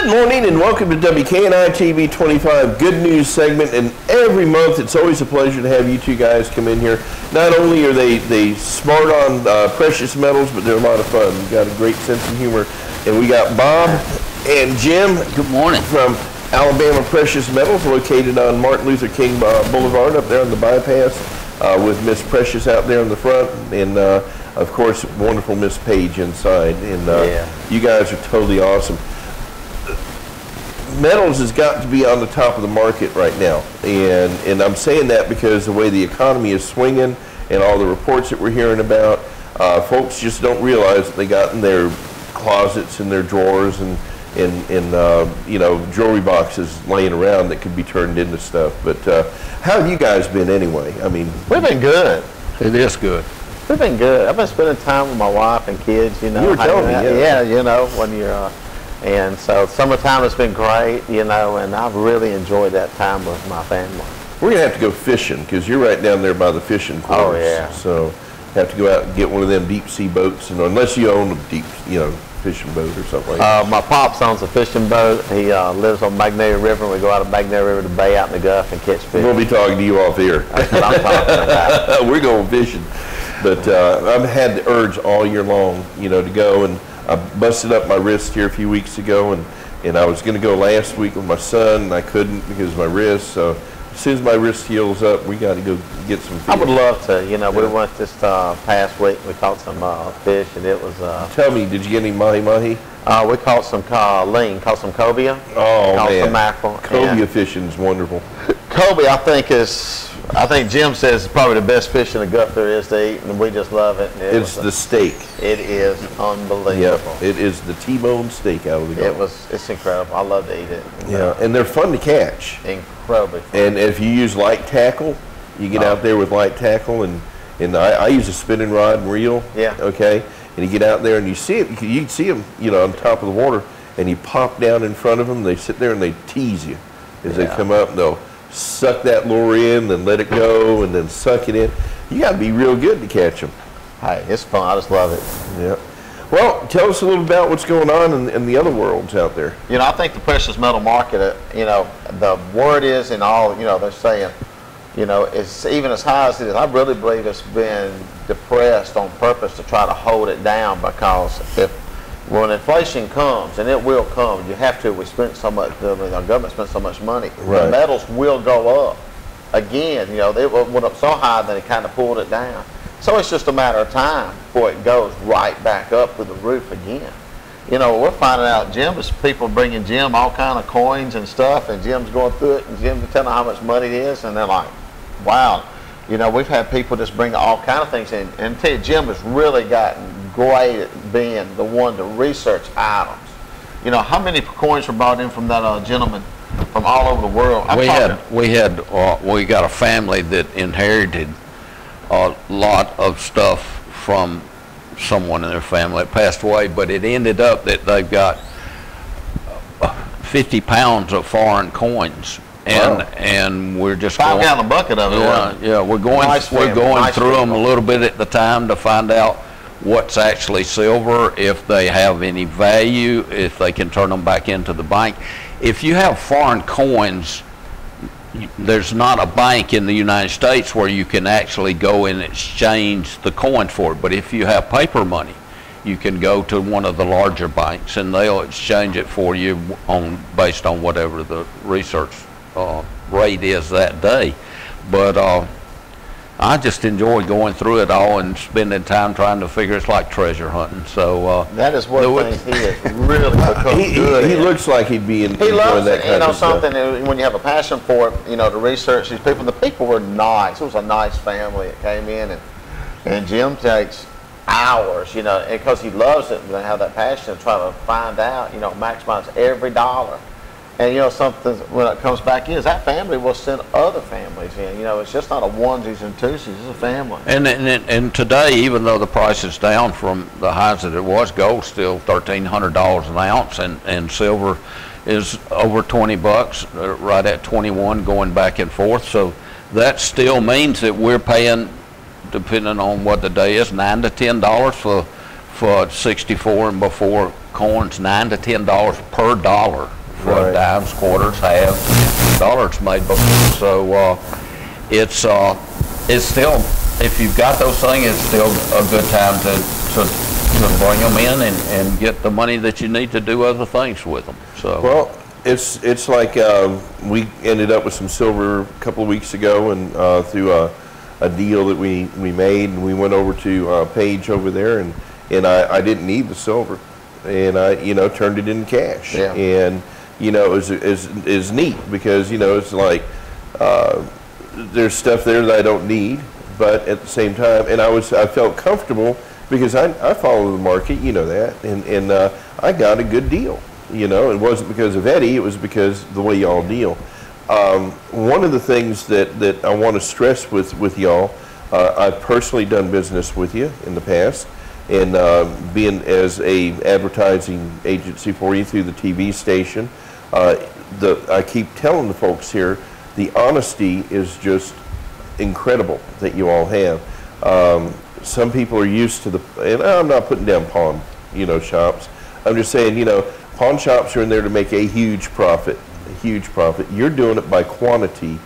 Good morning and welcome to WKNI TV 25 Good News segment. And every month it's always a pleasure to have you two guys come in here. Not only are they smart on precious metals, but they're a lot of fun. You've got a great sense of humor. And we got Bob and Jim. Good morning. From Alabama Precious Metals, located on Martin Luther King Boulevard up there on the bypass, with Miss Precious out there in the front. And of course, wonderful Miss Page inside. And you guys are totally awesome. Metals has got to be on the top of the market right now, and I'm saying that because the way the economy is swinging and all the reports that we're hearing about, folks just don't realize that they got in their closets and their drawers and you know, jewelry boxes laying around that could be turned into stuff. But how have you guys been anyway? I mean, we've been good. It is good. We've been good. I've been spending time with my wife and kids. You know, you were telling me, yeah, you know, when you're. And so summertime has been great, you know, and I've really enjoyed that time with my family. We're going to have to go fishing because you're right down there by the fishing quarters. Oh, yeah. So have to go out and get one of them deep sea boats, and unless you own a deep, you know, fishing boat or something like that. My pops owns a fishing boat. He lives on Magnolia River, and we go out of Magnolia River to Bay out in the Gulf and catch fish. We'll be talking to you off here. That's what I'm talking about. We're going fishing. But I've had the urge all year long, you know, to go, and I busted up my wrist here a few weeks ago, and I was going to go last week with my son, and I couldn't because of my wrist. So as soon as my wrist heals up, we got to go get some fish. I would love to. You know, we went this past week. We caught some fish, and it was. Tell me, did you get any mahi-mahi? We caught some lean, caught some cobia. Oh, caught man. some mackerel. Cobia fishing is wonderful. Cobia, I think Jim says it's probably the best fish in the Gulf there is to eat, and we just love it. It's the steak. It is unbelievable. Yep, it is the T-bone steak out of the Gulf. It's incredible. I love to eat it. Yeah, and they're fun to catch. Incredibly fun. And if you use light tackle, you get out there with light tackle, and I use a spinning rod and reel. Yeah. Okay, and you get out there and you see it. You can see them, you know, on top of the water, and you pop down in front of them. They sit there and they tease you as they come up. And they'll suck that lure in, then let it go, and then suck it in. You got to be real good to catch them. Hey, it's fun. I just love it. Yeah. Well, tell us a little about what's going on in the other worlds out there. You know, I think the precious metal market, you know, the word is in all, you know, they're saying, you know, it's even as high as it is. I really believe it's been depressed on purpose to try to hold it down, because when inflation comes, and it will come, you have to. We spent so much. Our government spent so much money. Right. The metals will go up again. You know, they went up so high that it kind of pulled it down. So it's just a matter of time before it goes right back up to the roof again. You know, we're finding out, people bringing Jim all kind of coins and stuff, and Jim's going through it, and Jim's telling them how much money it is, and they're like, wow. You know, we've had people just bring all kind of things in, and I tell you, Jim has really gotten great at being the one to research items. You know, how many coins were brought in from that gentleman from all over the world? We got a family that inherited a lot of stuff from someone in their family that passed away, but it ended up that they've got 50 pounds of foreign coins. And we're just 5 gallon bucket of it. Yeah, we're going through them a little bit at the time to find out what's actually silver, if they have any value, if they can turn them back into the bank. If you have foreign coins, there's not a bank in the United States where you can actually go and exchange the coin for it. But if you have paper money, you can go to one of the larger banks and they'll exchange it for you based on whatever the research rate is that day. But I just enjoy going through it all and spending time trying to figure. It's like treasure hunting. So that is one of the things he is really become good. He looks like he'd be enjoying that kind of stuff. Something when you have a passion for it, you know, to research these people. The people were nice. It was a nice family that came in, and Jim takes hours, you know, because he loves it and they have that passion to try to find out, you know, maximize every dollar. And, you know, something, when it comes back is that family will send other families in. You know, it's just not a onesies and twosies, it's a family. And today, even though the price is down from the highs that it was, gold's still $1,300 an ounce, and silver is over $20, right at 21, going back and forth. So that still means that we're paying, depending on what the day is, $9 to $10 for 64 and before coins $9 to $10 per dollar for Right. dimes, quarters, halves, dollars made. But so it's still, if you've got those things, it's still a good time to bring them in and get the money that you need to do other things with them. So Well, it's like we ended up with some silver a couple of weeks ago, and through a deal that we made, and we went over to Page over there, and I didn't need the silver, and I turned it into cash, Yeah. and it was neat because it's like there's stuff there that I don't need, but at the same time, and I felt comfortable because I follow the market, that, and I got a good deal. It wasn't because of Eddie, it was because of the way y'all deal. One of the things that I want to stress with y'all, I've personally done business with you in the past, and being as a advertising agency for you through the TV station, I keep telling the folks here, the honesty is just incredible that you all have. Some people are used to and I'm not putting down pawn, shops. I'm just saying, pawn shops are in there to make a huge profit, You're doing it by quantity,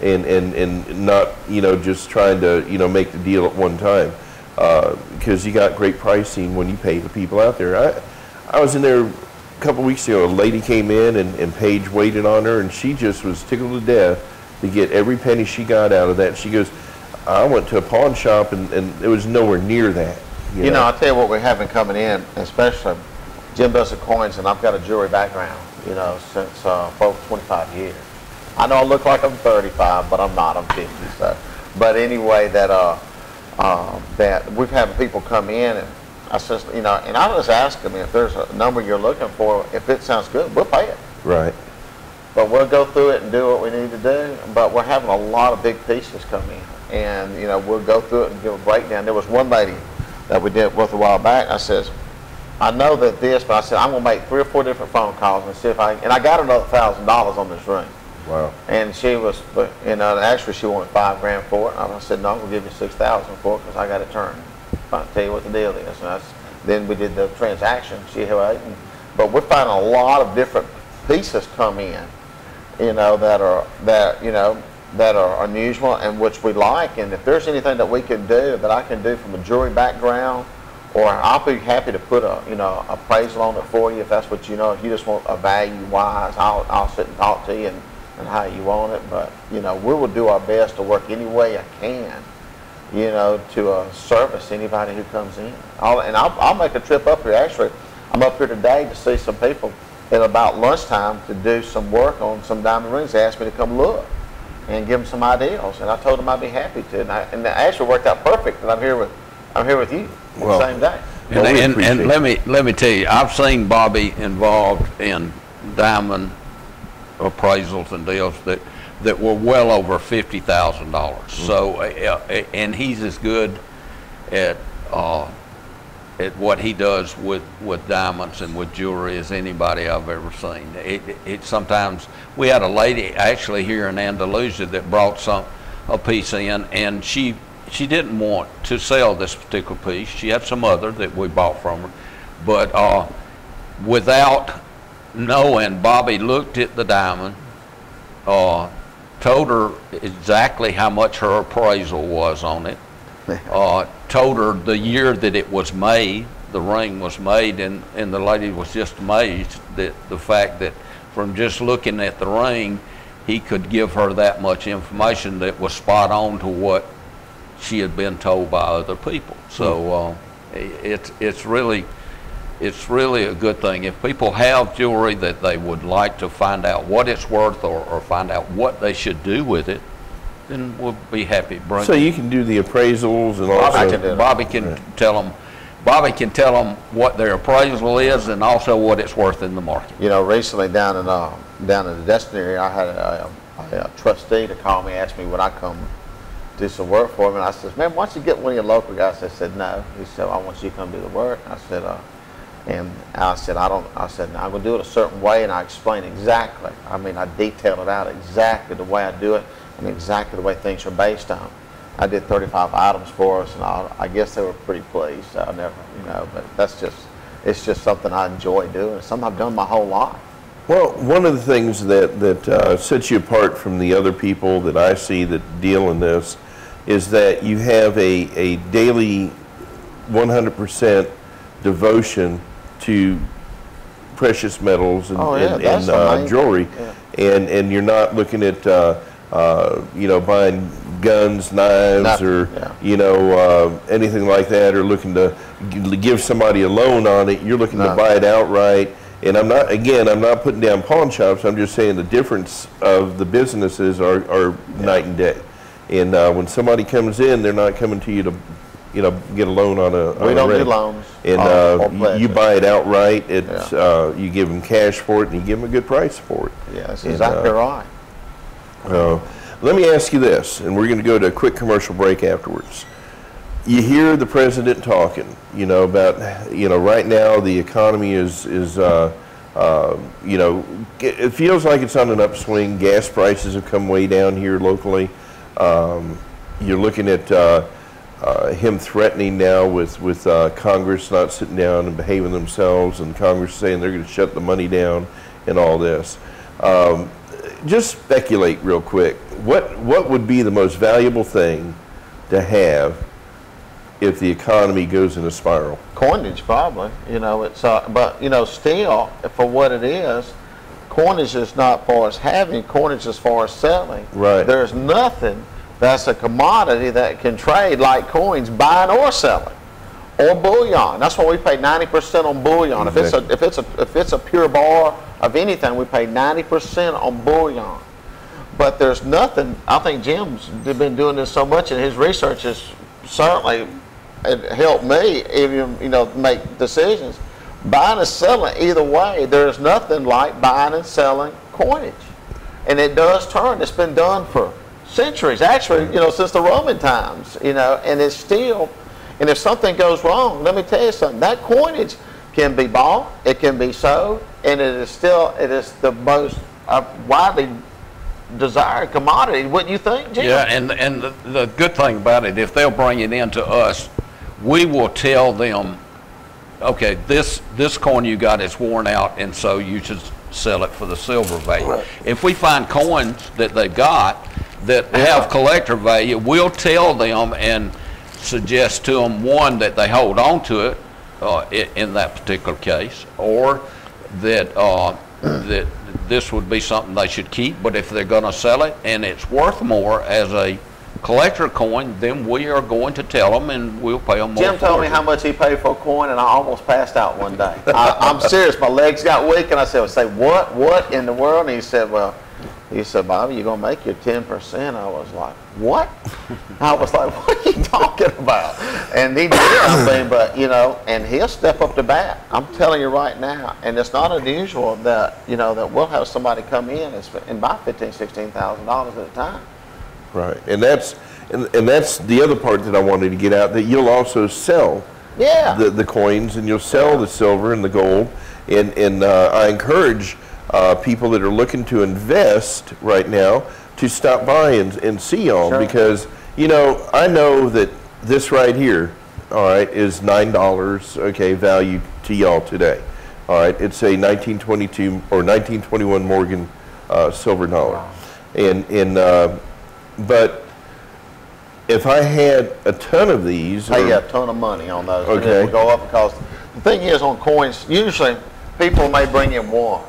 and not, just trying to, make the deal at one time, because you got great pricing when you pay the people out there. I was in there a couple weeks ago. A lady came in, and Paige waited on her, and she just was tickled to death to get every penny she got out of that. She goes, I went to a pawn shop, and it was nowhere near that. I'll tell you what we're having coming in, especially Jim does the coins, and I've got a jewelry background, since for over 25 years. I know I look like I'm 35, but I'm not. I'm 50. So, but anyway, that we've had people come in, and I says, and I just ask them if there's a number you're looking for. If it sounds good, we'll pay it. Right. But we'll go through it and do what we need to do. But we're having a lot of big pieces come in, and we'll go through it and give a breakdown. There was one lady that we did with a while back. I says, I know that this, but I said, I'm going to make 3 or 4 different phone calls and see if I can. And I got another $1,000 on this ring. Wow. And she was, actually she wanted $5 grand for it. I said, no, I'm going to give you $6,000 for it because I got it turned. I'll tell you what the deal is. And then we did the transaction. But we're finding a lot of different pieces come in, that are unusual and which we like. And if there's anything that we can do, that I can do from a jewelry background, or I'll be happy to put appraisal on it for you if that's what if you just want a value wise, I'll sit and talk to you and how you want it. But we will do our best to work any way I can, to service anybody who comes in. I'll make a trip up here. Actually, I'm up here today to see some people at about lunchtime to do some work on some diamond rings. They asked me to come look and give them some ideas, and I told them I'd be happy to. And it actually worked out perfect that I'm here with you the same day. And let me tell you, I've seen Bobby involved in diamond appraisals and deals that were well over $50,000. So, and he's as good at what he does with diamonds and with jewelry as anybody I've ever seen. It sometimes, we had a lady actually here in Andalusia that brought a piece in, and she didn't want to sell this particular piece. She had some other that we bought from her, but without knowing, Bobby looked at the diamond, told her exactly how much her appraisal was on it, told her the year that it was made, the ring was made, and the lady was just amazed that the fact that from just looking at the ring, he could give her that much information that was spot on to what she had been told by other people. So it's really a good thing. If people have jewelry that they would like to find out what it's worth or find out what they should do with it, then we'll be happy to bring So you can do the appraisals and also Bobby can tell them what their appraisal is and also what it's worth in the market. Recently down in the Destin area, I had a trustee to call me, ask me would I come do some work for him, and I said, man, why don't you get one of your local guys? I said, no. He said, I want you to come do the work. I said, I'm going to do it a certain way, and I explained exactly. I detailed it out exactly the way I do it and exactly the way things are based on. I did 35 items for us, and I guess they were pretty pleased. So I never, but that's just, It's just something I enjoy doing. It's something I've done my whole life. Well, one of the things that sets you apart from the other people that I see that deal in this is that you have a daily 100% devotion to precious metals and jewelry, and you're not looking at buying guns, knives, anything like that, or looking to give somebody a loan on it. You're looking to buy it outright. And I'm not putting down pawn shops. I'm just saying the difference of the businesses are night and day. And when somebody comes in, they're not coming to you to get a loan on a We don't do loans. And you buy it outright. It's you give them cash for it, and you give them a good price for it. Yeah, that's exactly right. Let me ask you this, and we're going to go to a quick commercial break afterwards. You hear the president talking, about, right now the economy is it feels like it's on an upswing. Gas prices have come way down here locally. You're looking at him threatening now with Congress not sitting down and behaving themselves, and Congress saying they're going to shut the money down and all this. Just speculate real quick. What would be the most valuable thing to have if the economy goes in a spiral? Coinage, probably. But still, for what it is, coinage is not for us having. Coinage is for us selling. Right. There's nothing that's a commodity that can trade like coins, buying or selling, or bullion. That's why we pay 90% on bullion. Exactly. If it's a pure bar of anything, we pay 90% on bullion. But there's nothing. I think Jim's been doing this so much, and his research has certainly helped me even make decisions. Buying and selling, either way, there's nothing like buying and selling coinage, and it does turn. It's been done for centuries, actually, since the Roman times, and it's still. And if something goes wrong, let me tell you something. That coinage can be bought, it can be sold, and it is the most widely desired commodity. Wouldn't you think, Jim? Yeah, and the good thing about it, if they'll bring it in to us, we will tell them, okay, this coin you got is worn out, and so you should sell it for the silver value. Right. If we find coins that they've got that have collector value, we'll tell them and suggest to them, one, that they hold on to it in that particular case, or that that this would be something they should keep. But if they're going to sell it and it's worth more as a collector coin, then we are going to tell them, and we'll pay them more. Jim told me how much he paid for a coin, and I almost passed out one day. I'm serious. My legs got weak, and I said, what in the world? And he said, Bobby, you're going to make your 10%. I was like, what? I was like, what are you talking about? And he did, but, and he'll step up to bat. I'm telling you right now. And it's not unusual that, that we'll have somebody come in and buy $15,000, $16,000 at a time. Right, and that's the other part that I wanted to get out, that you'll also sell the coins, and you'll sell the silver and the gold, and I encourage people that are looking to invest right now to stop by and see y'all. Sure. Because I know that this right here, all right, is $9, okay, value to y'all today. All right, it's a 1922 or 1921 Morgan silver dollar. Wow. And but if I had a ton of these, pay you a ton of money on those, okay, and it will go up, because the thing is, on coins, usually people may bring in one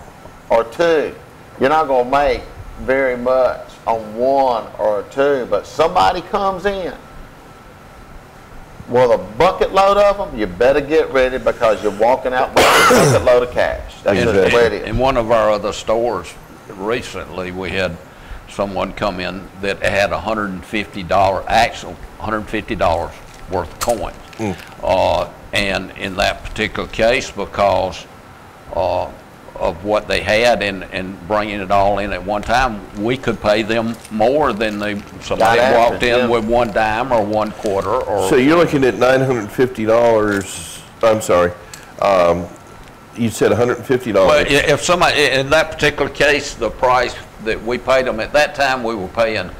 or two. You're not going to make very much on one or two, but somebody comes in with a bucket load of them, you better get ready, because you're walking out with a bucket load of cash. That's just the way it is. In one of our other stores recently, we had someone come in that had $150 worth of coins. And in that particular case, because of what they had and bringing it all in at one time, we could pay them more than somebody walked in with one dime or 1 quarter. Or so you're looking at $950. I'm sorry. You said $150. Well, if somebody, in that particular case, the price that we paid them at that time, we were paying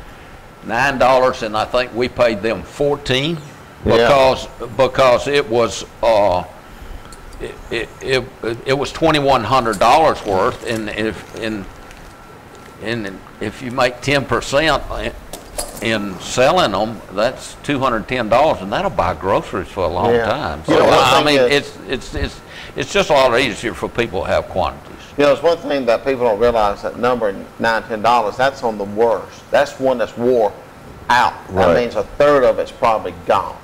$9, and I think we paid them $14 because it was it was $2,100 worth, and if you make 10% in selling them, that's $210, and that'll buy groceries for a long time. So I mean, it's just a lot easier for people to have quantities. You know, it's one thing that people don't realize, that number $9, $10, that's on the worst. That's one that's wore out. That means a third of it's probably gone.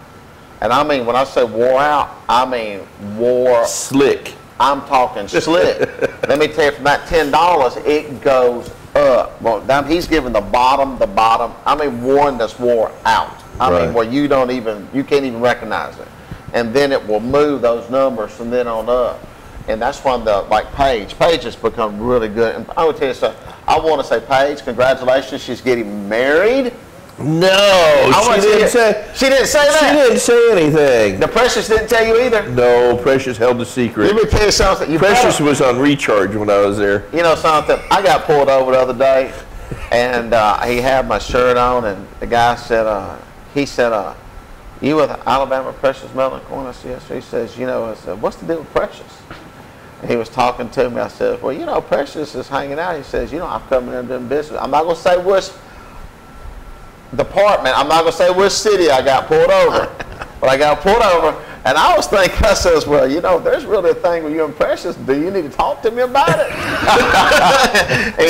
And I mean, when I say wore out, I mean wore slick. I'm talking slick. Let me tell you, from that $10, it goes up. Well, he's giving the bottom. I mean, one that's wore out. I mean, where you can't even recognize it. And then it will move those numbers from then on up. And that's when Paige has become really good. And I would tell you something. I want to say, Paige, congratulations. She's getting married. No, she didn't say that. She didn't say anything. The Precious didn't tell you either. No, Precious held the secret. Let me tell you something. Precious was on recharge when I was there. You know something? I got pulled over the other day, and he had my shirt on, and the guy said, "You with Alabama Precious Melon Corn?" I said, "Yes." He says, I said, "What's the deal with Precious?" And he was talking to me. I said, "Well, Precious is hanging out." He says, "I'm coming in doing business. I'm not going to say which department. I'm not going to say which city I got pulled over." But I got pulled over, and I was thinking, I says, "Well, there's really a thing with you and Precious. Do you need to talk to me about it?"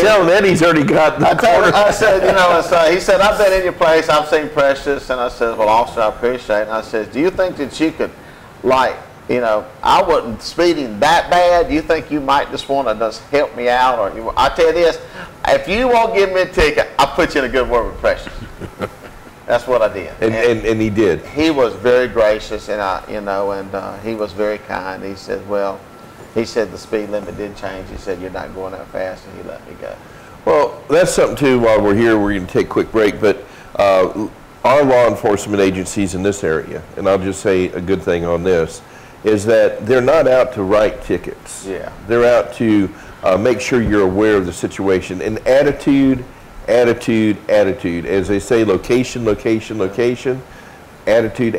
Tell him that he's already got the corner. I said, and so he said, "I've been in your place. I've seen Precious." And I said, "Well, officer, I appreciate it." And I said, "Do you think that you could, I wasn't speeding that bad. Do you think you might just want to just help me out? Or I tell you this, if you won't give me a ticket, I'll put you in a good word with Precious." That's what I did. And he did. He was very gracious, and he was very kind. He said, the speed limit did change. He said, "You're not going that fast," and he let me go. Well, that's something too. While we're here, we're going to take a quick break, but our law enforcement agencies in this area, and I'll just say a good thing on this, is that they're not out to write tickets. Yeah. They're out to make sure you're aware of the situation. And attitude. As they say, location. Attitude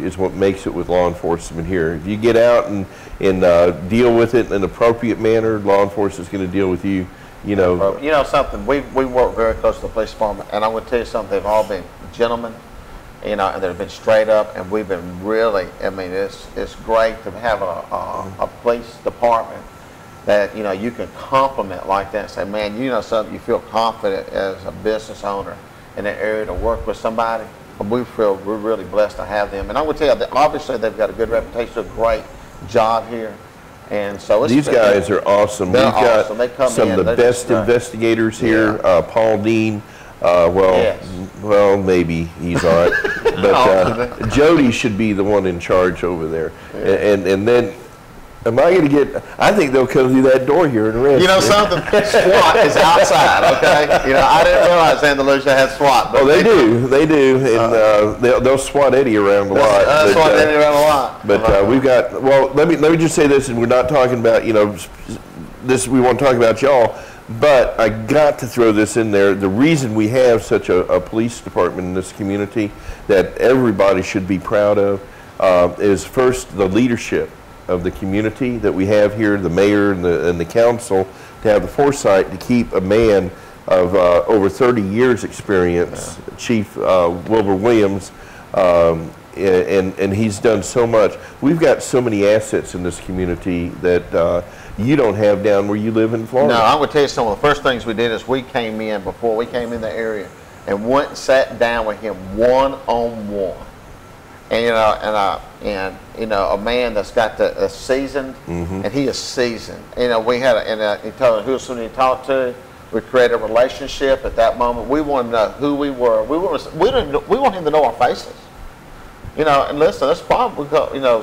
is what makes it with law enforcement here. If you get out and deal with it in an appropriate manner, law enforcement is going to deal with you. You know something, we work very close to the police department, and I'm going to tell you something, they've all been gentlemen, and they've been straight up, and we've been really, it's great to have a police department that, you can compliment like that and say, "Man, something, you feel confident as a business owner in an area to work with somebody." We're really blessed to have them. And I would tell you that obviously they've got a good reputation, a great job here. And so these guys are awesome. We've got some of the best investigators here. Paul Dean. Well, maybe he's all right. But Jody should be the one in charge over there. Yeah. And then, am I going to get? I think they'll come through that door here and arrest. Something. SWAT is outside. Okay. I didn't realize Andalusia had SWAT. But they do, and they'll SWAT Eddie around a lot. SWAT Eddie around a lot. But we've got. Well, let me just say this, and we're not talking about this. We want to talk about y'all. But I got to throw this in there. The reason we have such a police department in this community that everybody should be proud of is first the leadership of the community that we have here, the mayor and the council, to have the foresight to keep a man of over 30 years experience, Chief Wilbur Williams, and he's done so much. We've got so many assets in this community that you don't have down where you live in Florida. No, I'm going to tell you some of the first things we did is before we came in the area, and went and sat down with him one-on-one. And a man that's got the seasoned, and he is seasoned. We had he told us who was someone he talked to. We created a relationship at that moment. We wanted to know who we were. We want him to know our faces. And listen, that's probably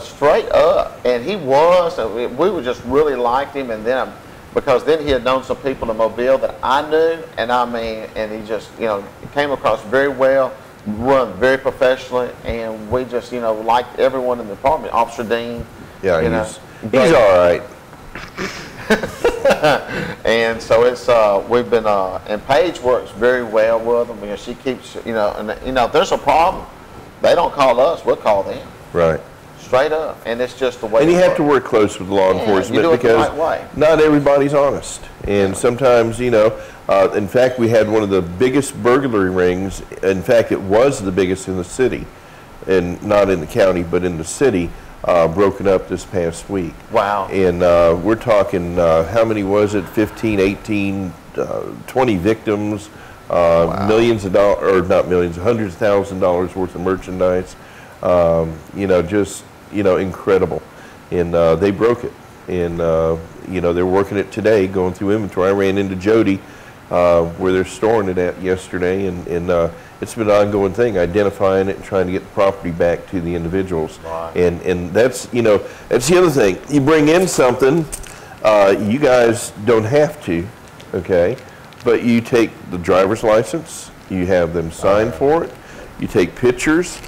straight up. And he was. And we were just really liked him. And then because then he had known some people in Mobile that I knew, and he just came across very well. Run very professionally, and we just liked everyone in the department. Officer Dean, he's all right. And so it's we've been and Paige works very well with them. She keeps and if there's a problem, they don't call us, we'll call them. Right. Straight up. And it's just the way And you it have to works. work close with law Yeah, enforcement you do it the because right way. not everybody's honest. And sometimes, you know, in fact, we had one of the biggest burglary rings. In fact, it was the biggest in the city, and not in the county, but in the city, broken up this past week. Wow. And we're talking, how many was it? 15, 18, 20 victims, millions of dollars, or not millions, hundreds of thousands of dollars worth of merchandise. You know, just, you know, incredible. And they broke it. And, you know, they're working it today, going through inventory. I ran into Jody where they're storing it at yesterday, and it's been an ongoing thing, identifying it and trying to get the property back to the individuals. Right. And that's, you know, that's the other thing. You bring in something, you guys don't have to, okay? But you take the driver's license, you have them sign for it, you take pictures,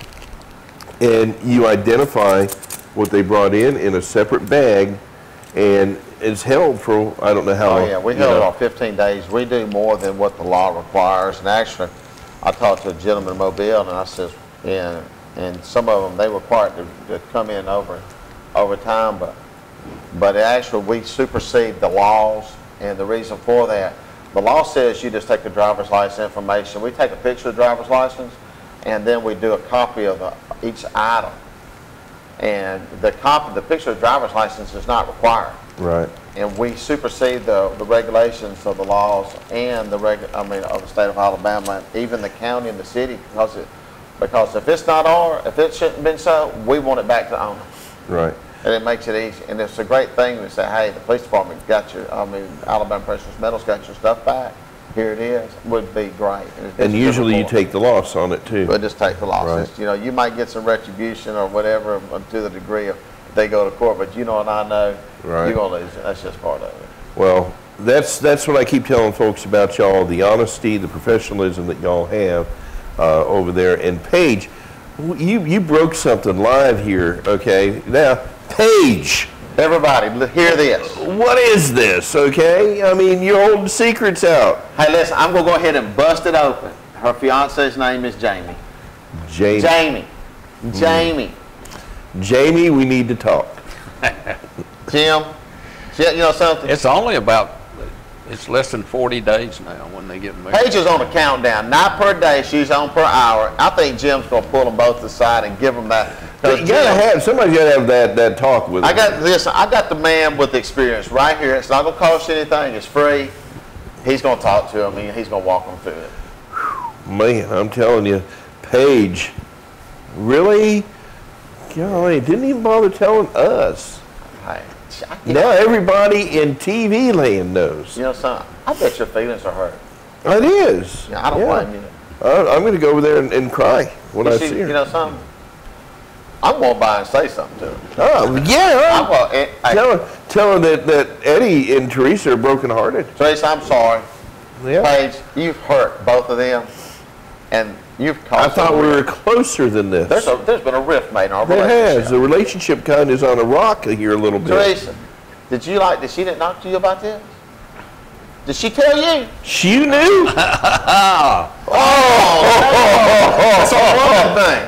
and you identify what they brought in a separate bag, and it's held for, I don't know how long. Oh, yeah, we held it on 15 days. We do more than what the law requires. And actually, I talked to a gentleman in Mobile, and I says, and some of them, they required to come in over time, but actually, we supersede the laws, and the reason for that, the law says you just take the driver's license information. We take a picture of the driver's license, and then we do a copy of each item. And the picture of the driver's license is not required. Right. And we supersede the regulations of the laws and of the state of Alabama, even the county and the city, because if it's not if it shouldn't have been so, we want it back to the owner. Right. And it makes it easy. And it's a great thing to say, hey, the police department got your, Alabama Precious Metals got your stuff back. Here it is. Would be great. And usually you take the loss on it too. We'll just take the loss. Right. You know, you might get some retribution or whatever to the degree of they go to court, but you know, and I know you're gonna lose it. That's just part of it. Well, that's what I keep telling folks about y'all, the honesty, the professionalism that y'all have over there. And Paige, you broke something live here, okay? Now, Paige. Everybody, hear this. What is this, okay? I mean, you're holding secrets out. Hey, listen, I'm going to go ahead and bust it open. Her fiance's name is Jamie. Jamie. Jamie, we need to talk. Jim, you know something? It's only it's less than 40 days now when they get married. Paige is on a countdown. Not per day, she's on per hour. I think Jim's going to pull them both aside and give them that. Somebody's got to have that talk with them. I got the man with the experience right here. It's not going to cost you anything. It's free. He's going to talk to them, and he's going to walk them through it. Man, I'm telling you, Paige, really? Golly, didn't even bother telling us. Hey, now everybody in TV land knows. You know something? I bet your feelings are hurt. It is. Yeah, I don't blame you. I'm going to go over there and cry when I see her. You know something? I'm going by and say something to her. Oh, yeah. Tell her that Eddie and Teresa are brokenhearted. Teresa, I'm sorry. Yeah. Paige, you've hurt both of them, and you've caused. I thought we were closer than this. There's been a rift made in our relationship. relationship. Has. The relationship kind of is on a rock here a little bit. Teresa, did she didn't talk to you about this? Did she tell you? You knew? That's a woman thing.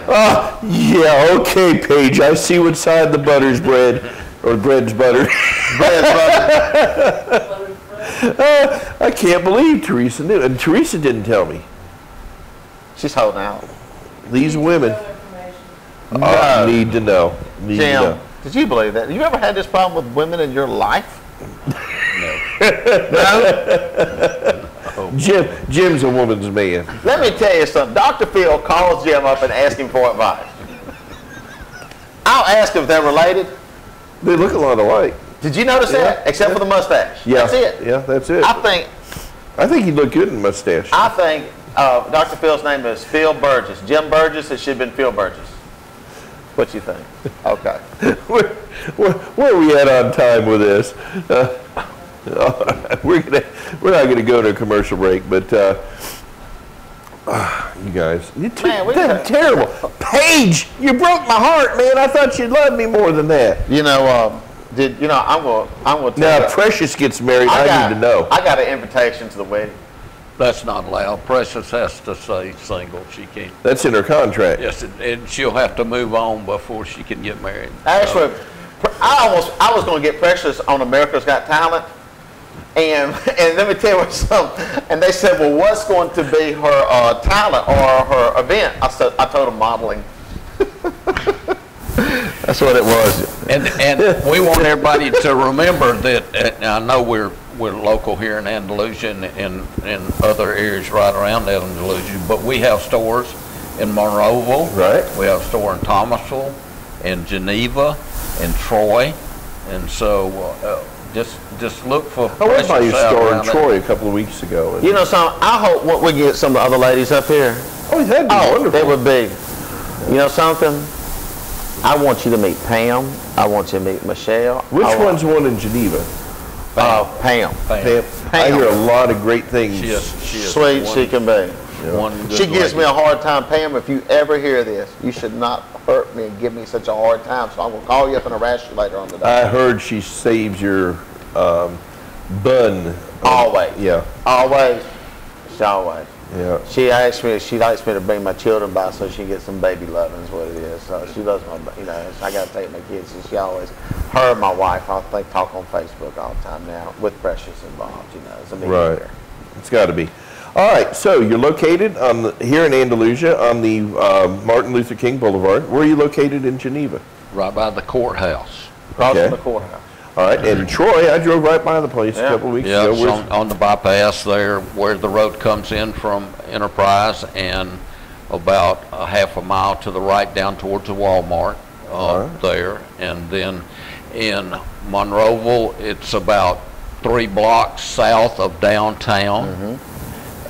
Yeah, okay, Paige. I see what side the butter's bread, or bread's butter. I can't believe Teresa knew, and Teresa didn't tell me. She's holding out. These women need to know. Jim, did you believe that? Have you ever had this problem with women in your life? No? Jim's a woman's man. Let me tell you something. Dr. Phil calls Jim up and asks him for advice. I'll ask if they're related. They look a lot alike. Did you notice that? Except for the mustache. Yeah. That's it. Yeah, that's it. I think he'd look good in a mustache. I think Dr. Phil's name is Phil Burgess. Jim Burgess, it should have been Phil Burgess. What you think? Okay. Where are we at on time with this? We're not gonna go to a commercial break, but you guys, they're terrible. Paige, you broke my heart, man. I thought you'd love me more than that. You know, I'm gonna tell now you. Precious gets married. I need to know. I got an invitation to the wedding. That's not allowed. Precious has to say single. She can't. That's in her contract. Yes, and she'll have to move on before she can get married. Actually, I was going to get Precious on America's Got Talent, and let me tell you something. And they said, well, what's going to be her talent or her event? I told them modeling. That's what it was. And we want everybody to remember that. I know we're local here in Andalusia and other areas right around Andalusia, but we have stores in Monroeville. Right. We have a store in Thomasville, in Geneva, in Troy, and so just look for. I went by your store in around Troy a couple of weeks ago. You know something? I hope we get some of the other ladies up here. Oh, that'd be wonderful. They would be. You know something? I want you to meet Pam. I want you to meet Michelle. Which one's the one in Geneva? Pam. Pam. I hear a lot of great things. She is Sweet she can be. one good She gives lady. me a hard time. Pam, if you ever hear this, you should not hurt me and give me such a hard time. So I'm going to call you up and harass you later on today. I heard she saves your bun. Always. Yeah. Always. She always. Yeah. She likes me to bring my children by so she can get some baby loving is what it is. So she loves my, I got to take my kids. And she always, her and my wife, I think, talk on Facebook all the time now with Precious involved, It's a big Right. deal. It's got to be. All right. So you're located here in Andalusia on the Martin Luther King Boulevard. Where are you located in Geneva? Right by the courthouse. Across Okay. from the courthouse. All right. And in Troy, I drove right by the place a couple of weeks Yeah, ago. it's on the bypass there where the road comes in from Enterprise, and about a half a mile to the right down towards the Walmart there. And then in Monroeville, it's about 3 blocks south of downtown.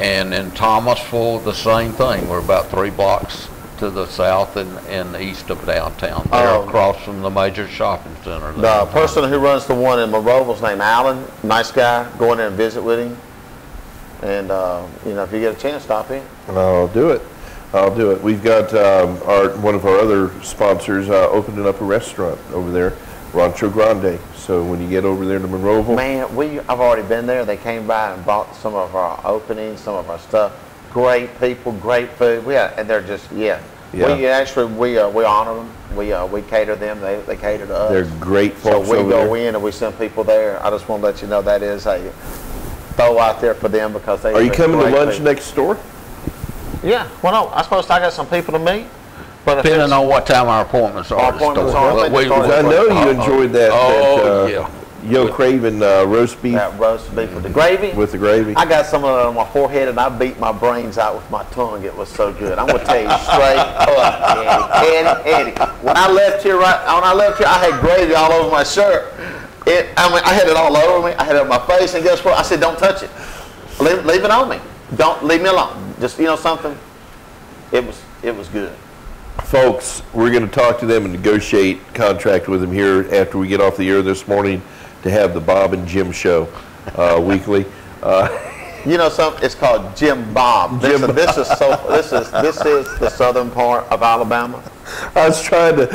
And in Thomasville, the same thing. We're about 3 blocks to the south and east of downtown. They're across from the major shopping center. The person who runs the one in Monroeville's named Alan. Nice guy. Go in there and visit with him. And, if you get a chance, stop in. I'll do it. I'll do it. We've got one of our other sponsors opening up a restaurant over there, Rancho Grande. So when you get over there to Monroeville. Man, I've already been there. They came by and bought some of our openings, some of our stuff. Great people, great food. And they're just, Yeah. We honor them. We cater them. They cater to us. They're great folks So we over go there. in and we send people there. I just want to let you know that is a throw out there for them because they. Are you coming to great lunch people. next door? Yeah. Well, no. I suppose I got some people to meet. But if Depending it's- on what time our appointments are. Our at the appointments store. are, I But think we- they start I know you enjoyed that. Oh, yeah. Yo Craven roast beef that roast beef with the gravy. with the gravy. I got some of it on my forehead, and I beat my brains out with my tongue. It was so good. I'm gonna tell you straight up, Eddie. When I left here, I had gravy all over my shirt. I had it all over me. I had it on my face, and guess what? I said, "Don't touch it. Leave it on me. Don't leave me alone. Just something." It was good. Folks, we're going to talk to them and negotiate contract with them here after we get off the air this morning to have the Bob and Jim show weekly. Something? It's called Jim Bob. This is the southern part of Alabama. I was trying to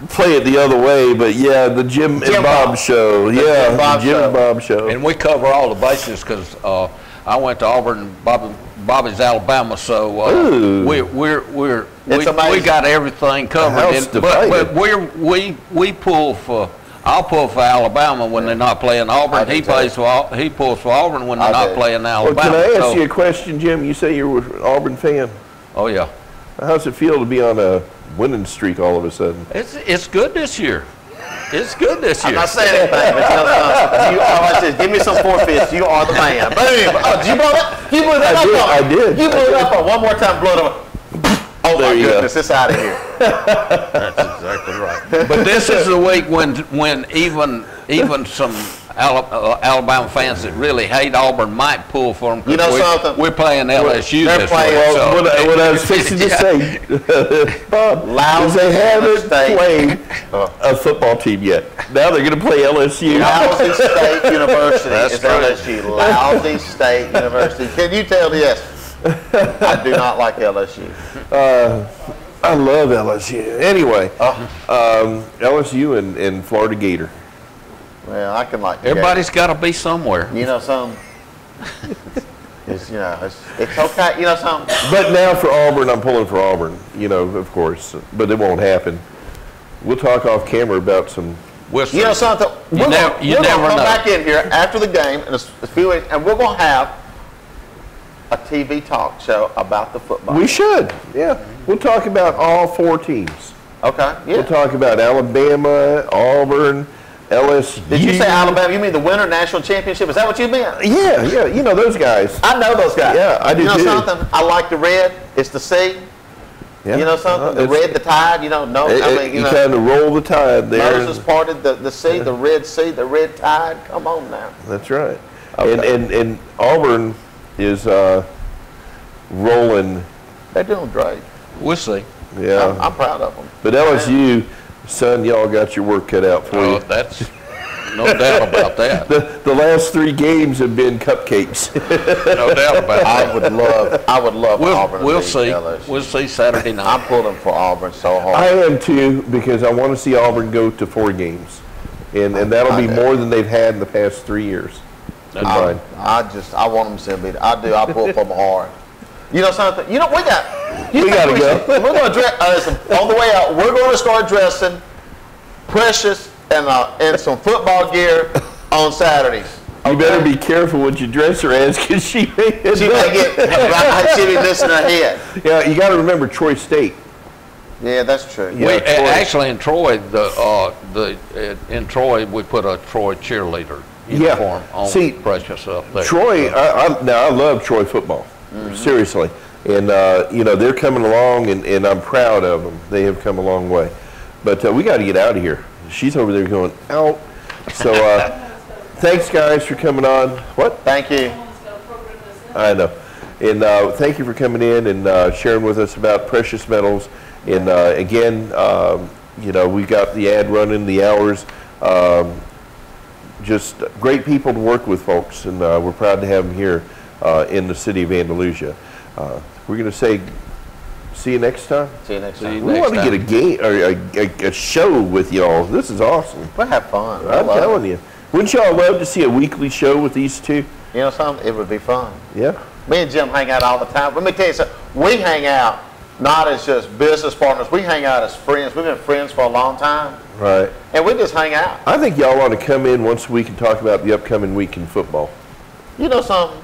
play it the other way, but yeah, the Jim and Bob show. Yeah, Jim Bob the Jim show. and Bob show. And we cover all the bases because I went to Auburn, Bobby's Alabama, so Ooh. we amazing. got everything covered. house But we pull for. I'll pull for Alabama when they're not playing Auburn. He pulls for Auburn when they're not playing Well, Alabama. can I ask So- you a question, Jim? You say you're an Auburn fan. Oh yeah, How's it feel to be on a winning streak all of a sudden? it's good this year. It's good this I'm year. not saying anything, but you are. I said, give me some forfeits. You are the man. Boom. Oh, did you blow that? You blew that up. I did. You blew it up. One more time. Blow it up. Oh There my you go. goodness! It's out of here. That's exactly right. But this is the week when even some Alabama fans that really hate Auburn might pull for them. You know something? We're playing LSU They're this playing- week. Well, so- what I was fixing to say, Bob, is they haven't State. played a football team yet. Now they're going to play LSU. Lousy State University That's is true. LSU. Lousy State University. Can you tell? Yes. I do not like LSU. I love LSU. Anyway, LSU and Florida Gator. Well, I can like. Everybody's got to be somewhere. You know something? It's, it's okay. You know something? But now for Auburn, I'm pulling for Auburn, of course, but it won't happen. We'll talk off camera about some. You know something? We're going to come back in here after the game in a few weeks, and we're going to have a TV talk show about the football. We should, yeah. We'll talk about all 4 teams. Okay, yeah. We'll talk about Alabama, Auburn, LSU. Did you say Alabama? You mean the winter national championship? Is that what you meant? Yeah, those guys. I know those guys. Yeah, I do too. You know something? I like the red. It's the C. Yeah. You know something? The red, the tide. You kind of roll the tide there. Moses parted the sea, the Red Sea, the red tide. Come on now. That's right. Okay. And Auburn is rolling. They're doing great. We'll see. Yeah. I'm proud of them. But LSU, son, y'all got your work cut out for you. That's no doubt about that. The last 3 games have been cupcakes. No doubt about that. I would love Auburn. We'll see. LSU. We'll see Saturday night. I'm pulling for Auburn so hard. I am too, because I want to see Auburn go to 4 games. And that'll be more than they've had in the past 3 years. I want them to beat it. I do. I pull for them hard. You know something? We got to go. We're going to dress on the way out. We're going to start dressing Precious and some football gear on Saturdays. Okay? You better be careful what you dress her as, because she may get she be missing her head. Yeah, you got to remember Troy State. Yeah, that's true. Actually, in Troy, in Troy, we put a Troy cheerleader uniform on Precious up there. Troy, I love Troy football. Seriously. And, they're coming along, and I'm proud of them. They have come a long way. But we got to get out of here. She's over there going, out. So thanks, guys, for coming on. What? Thank you. I know. And thank you for coming in and sharing with us about precious metals. And, again, we got the ad running, the hours. Just great people to work with, folks. And we're proud to have them here in the city of Andalusia. We're going to say, see you next time. See you next time. We want to get a game or a show with y'all. This is awesome. We'll have fun. I'm telling you. Wouldn't y'all love to see a weekly show with these two? You know something? It would be fun. Yeah. Me and Jim hang out all the time. Let me tell you something. We hang out not as just business partners. We hang out as friends. We've been friends for a long time. Right. And we just hang out. I think y'all ought to come in once a week and talk about the upcoming week in football. You know something?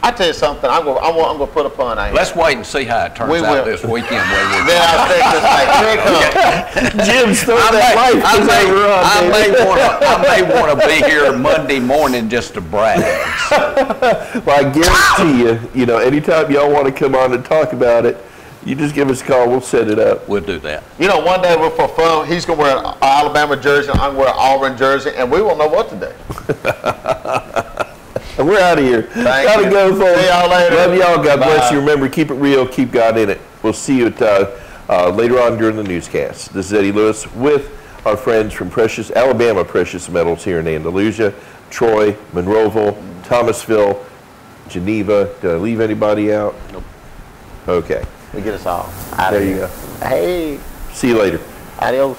I tell you something. I'm going to put a pun out here. Let's wait and see how it turns out this weekend. Then I'll take this back. Here it comes. Jim's throwing that life. I may want to be here Monday morning just to brag. Well, I guarantee you, anytime y'all want to come on and talk about it, you just give us a call. We'll set it up. We'll do that. One day for fun, he's going to wear an Alabama jersey, and I'm going to wear an Auburn jersey, and we won't know what to do. And we're out of here. Gotta go, folks. See y'all later. Love y'all. God bless you. Remember, keep it real. Keep God in it. We'll see you at, later on during the newscast. This is Eddie Lewis with our friends from Alabama Precious Metals here in Andalusia, Troy, Monroeville, Thomasville, Geneva. Did I leave anybody out? Nope. Okay. We get us all. There you go. Hey. See you later. Adios.